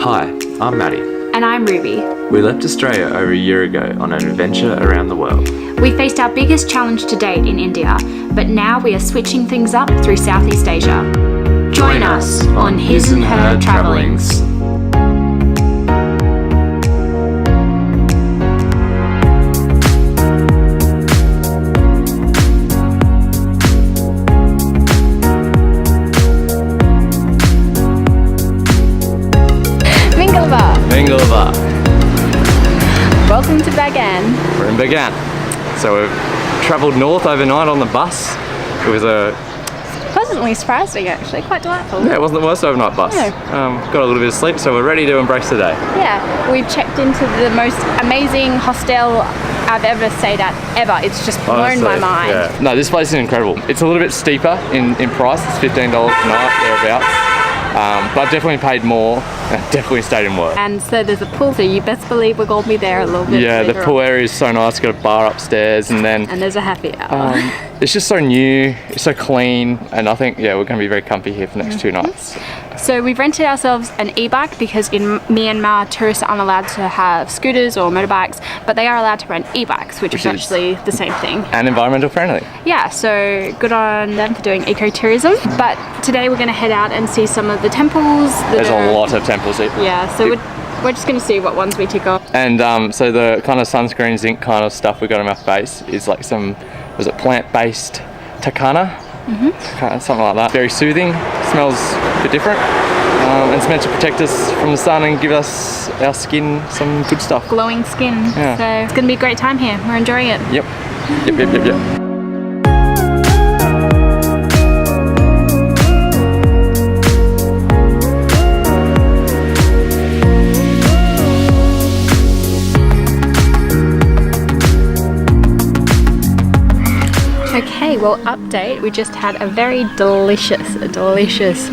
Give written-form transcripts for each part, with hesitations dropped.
Hi, I'm Maddy. And I'm Ruby. We left Australia over a year ago on an adventure around the world. We faced our biggest challenge to date in India, but now we are switching things up through Southeast Asia. Join us on His and Her Travellings. Mingalava. Welcome to Bagan. We're in Bagan. So we've travelled north overnight on the bus. It was Pleasantly surprising, actually. Quite delightful. it wasn't the worst overnight bus. No. Got a little bit of sleep, so we're ready to embrace the day. Yeah, we've checked into the most amazing hostel I've ever stayed at ever. It's just blown Honestly, my mind. Yeah. No, this place is incredible. It's a little bit steeper in price. It's $15 a night, thereabouts. But definitely paid more. Definitely stayed in work. And so there's a pool, so you best believe we're going to be there a little bit Yeah, the later pool on. area is so nice. Got a bar upstairs, and then And there's a happy hour. it's just so new, it's so clean, and I think we're going to be very comfy here for the next 2 nights. So we've rented ourselves an e-bike because in Myanmar tourists aren't allowed to have scooters or motorbikes, but they are allowed to rent e-bikes, which is actually the same thing. And environmental friendly. Yeah, so good on them for doing ecotourism. But today we're going to head out and see some of the temples. There's a lot of temples here. Yeah, so we're just going to see what ones we tick off. And so the kind of sunscreen zinc kind of stuff we got on our face is like some, was it plant-based takana? Something like that. Very soothing, smells a bit different. And it's meant to protect us from the sun and give us, our skin, some good stuff. Glowing skin. Yeah. So it's going to be a great time here. We're enjoying it. Yep. Okay, well, update. We just had a very delicious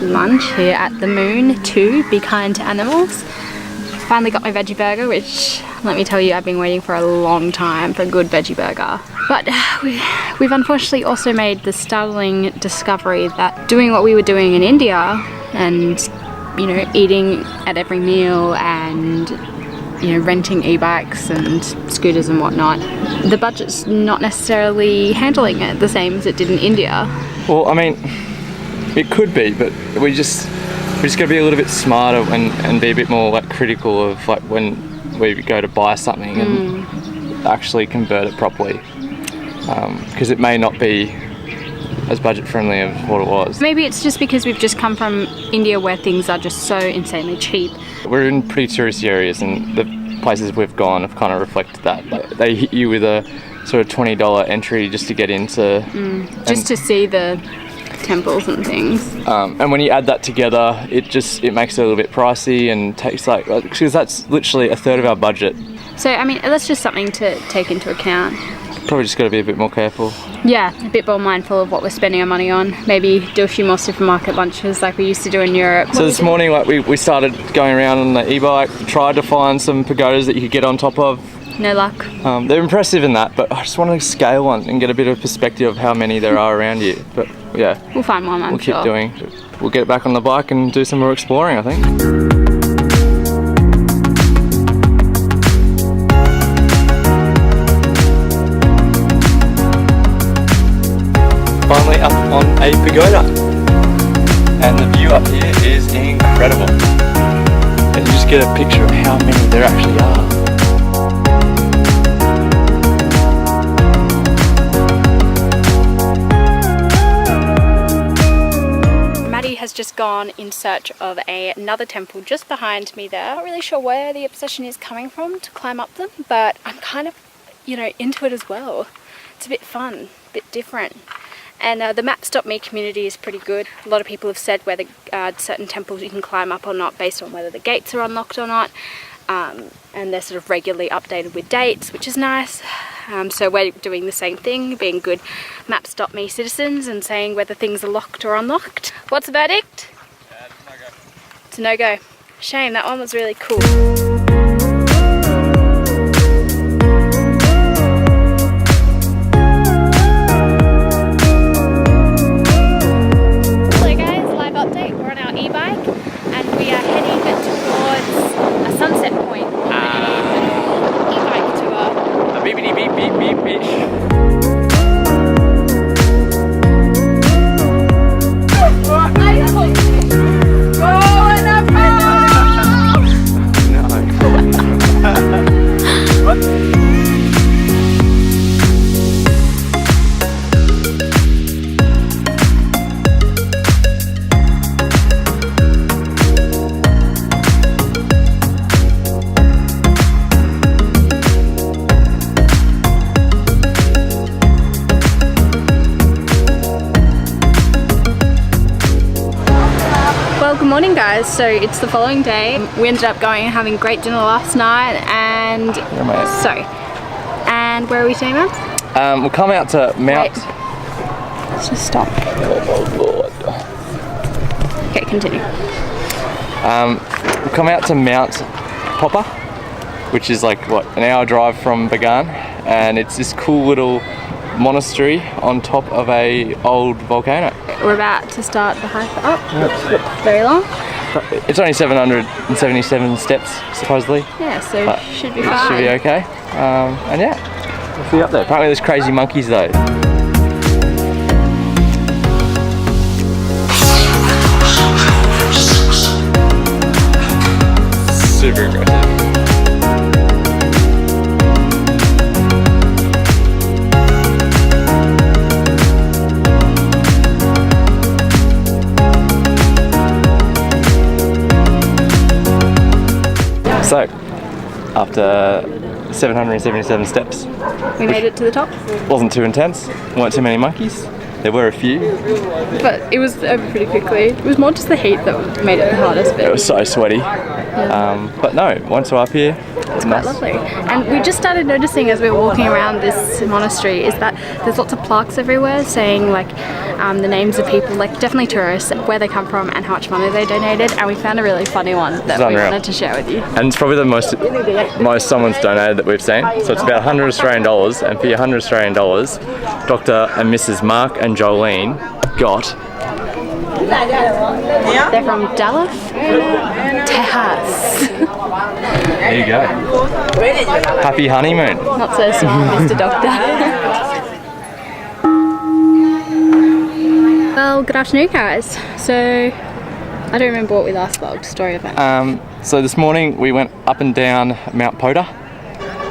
lunch here at the Moon 2, Be Kind to Animals. Finally got my veggie burger, which, let me tell you, I've been waiting for a long time for a good veggie burger. But we've unfortunately also made the startling discovery that doing what we were doing in India and, eating at every meal and renting e-bikes and scooters and whatnot, the budget's not necessarily handling it the same as it did in India. Well, I mean, it could be, but we just got to be a little bit smarter and be a bit more critical of when we go to buy something and actually convert it properly, because it may not be as budget friendly as what it was. Maybe it's just because we've just come from India where things are just so insanely cheap. We're in pretty touristy areas, and the places we've gone have kind of reflected that. They hit you with a sort of $20 entry just to get into... Just to see the temples and things. And when you add that together, it makes it a little bit pricey and takes because that's literally a third of our budget. So, I mean, that's just something to take into account. Probably just got to be a bit more careful. Yeah, a bit more mindful of what we're spending our money on. Maybe do a few more supermarket lunches like we used to do in Europe. So this morning, we started going around on the e-bike, tried to find some pagodas that you could get on top of. No luck. They're impressive in that, but I just want to scale one and get a bit of perspective of how many there are around you. But yeah, we'll find one, I'm sure. We'll keep doing. We'll get back on the bike and do some more exploring, I think. Finally up on a pagoda, and the view up here is incredible, and you just get a picture of how many there actually are. Maddy has just gone in search of another temple just behind me there. Not really sure where the obsession is coming from to climb up them, but I'm kind of, into it as well. It's a bit fun, a bit different. And the Maps.me community is pretty good. A lot of people have said whether certain temples you can climb up or not based on whether the gates are unlocked or not. And they're sort of regularly updated with dates, which is nice. So we're doing the same thing, being good Maps.me citizens and saying whether things are locked or unlocked. What's the verdict? It's a no-go. Shame, that one was really cool. e-bike, and we are heading towards so it's the following day. We ended up going and having great dinner last night, and and where are we today, Matt? We'll come out to Mount... Wait. Let's just stop. Oh Lord. Okay, continue. We'll come out to Mount Popa, which is like, what, an hour drive from Bagan, and it's this cool little monastery on top of a old volcano. We're about to start the hike up. Yep. Very long. It's only 777 steps, supposedly. Yeah, so but should be fine. Should be okay. And yeah, we'll see you up there. Apparently there's crazy monkeys though. Super aggressive. So, after 777 steps, we made it to the top. Wasn't too intense, weren't too many monkeys. There were a few. But it was over pretty quickly. It was more just the heat that made it the hardest bit. It was so sweaty. But no, once we're up here, it's quite lovely. And we just started noticing as we were walking around this monastery is that there's lots of plaques everywhere saying like the names of people, like definitely tourists, where they come from and how much money they donated, and we found a really funny one that we wanted to share with you. And it's probably the most someone's donated that we've seen. So it's about $100 Australian, and for your $100 Australian, Dr. and Mrs. Mark and Jolene got... They're from Dallas, Texas. There you go. Happy honeymoon. Not so smart, Mr. Doctor. Well, good afternoon, guys. So, I don't remember what we last vlogged. Story of it. So this morning we went up and down Mount Popa,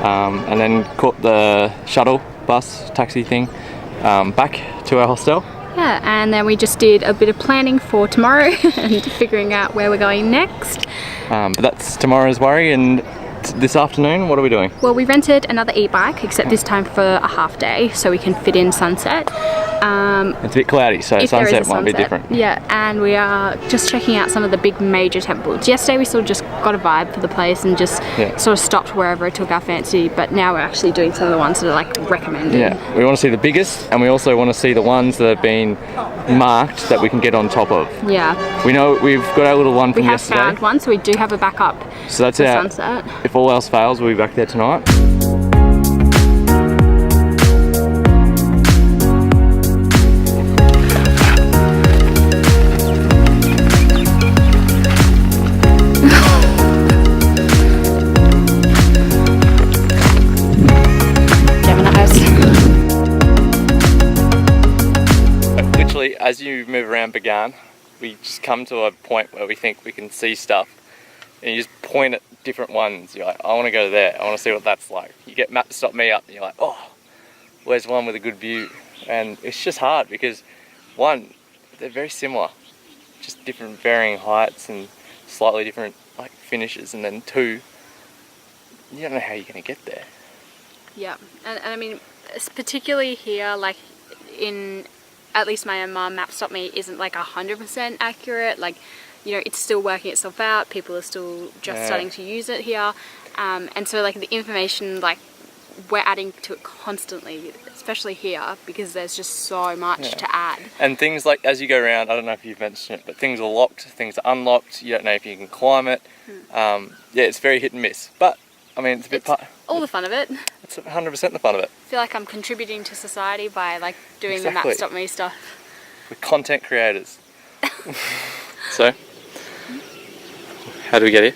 and then caught the shuttle bus taxi thing back to our hostel. Yeah, and then we just did a bit of planning for tomorrow and figuring out where we're going next. But that's tomorrow's worry, and this afternoon, what are we doing? Well, we rented another e-bike, except this time for a half day, so we can fit in sunset. It's a bit cloudy, so sunset might be different. Yeah, and we are just checking out some of the big major temples. Yesterday we sort of just got a vibe for the place and just sort of stopped wherever it took our fancy, but now we're actually doing some of the ones that are like recommended. Yeah, we want to see the biggest, and we also want to see the ones that have been marked that we can get on top of. Yeah. We know we've got our little one from yesterday. We have found one, so we do have a backup. So that's for our sunset. If all else fails, we'll be back there tonight. Literally, as you move around Bagan, we just come to a point where we think we can see stuff, and you just point at different ones. You're like, I want to go there, I want to see what that's like. You get Matt to stop me up, and you're like, oh, where's one with a good view? And it's just hard because, one, they're very similar, just different varying heights and slightly different like finishes, and then two, you don't know how you're going to get there. Yeah, and I mean, particularly here, like in, at least my mum map stop me isn't like 100% accurate. Like, you know, it's still working itself out. People are still just starting to use it here. And so like the information, like we're adding to it constantly, especially here, because there's just so much to add. And things like, as you go around, I don't know if you've mentioned it, but things are locked, things are unlocked, you don't know if you can climb it. Yeah, it's very hit and miss. But, I mean, it's a bit all the fun of it. It's 100% the fun of it. I feel like I'm contributing to society by like doing the map stop me stuff. We're content creators. So, how do we get here?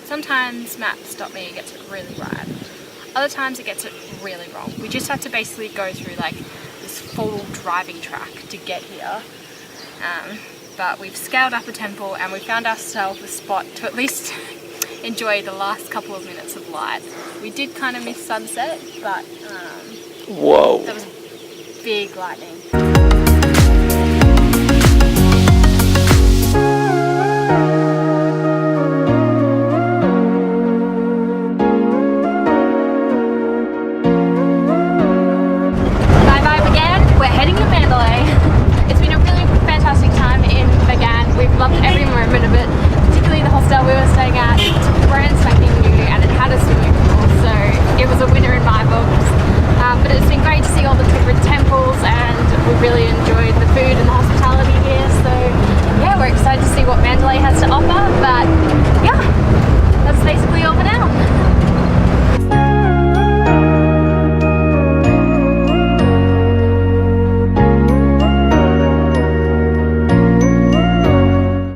Sometimes map stop me gets it really right. Other times it gets it really wrong. We just have to basically go through like this full driving track to get here. But we've scaled up a temple and we found ourselves a spot to at least enjoy the last couple of minutes of light. We did kind of miss sunset, but whoa, that was big lightning.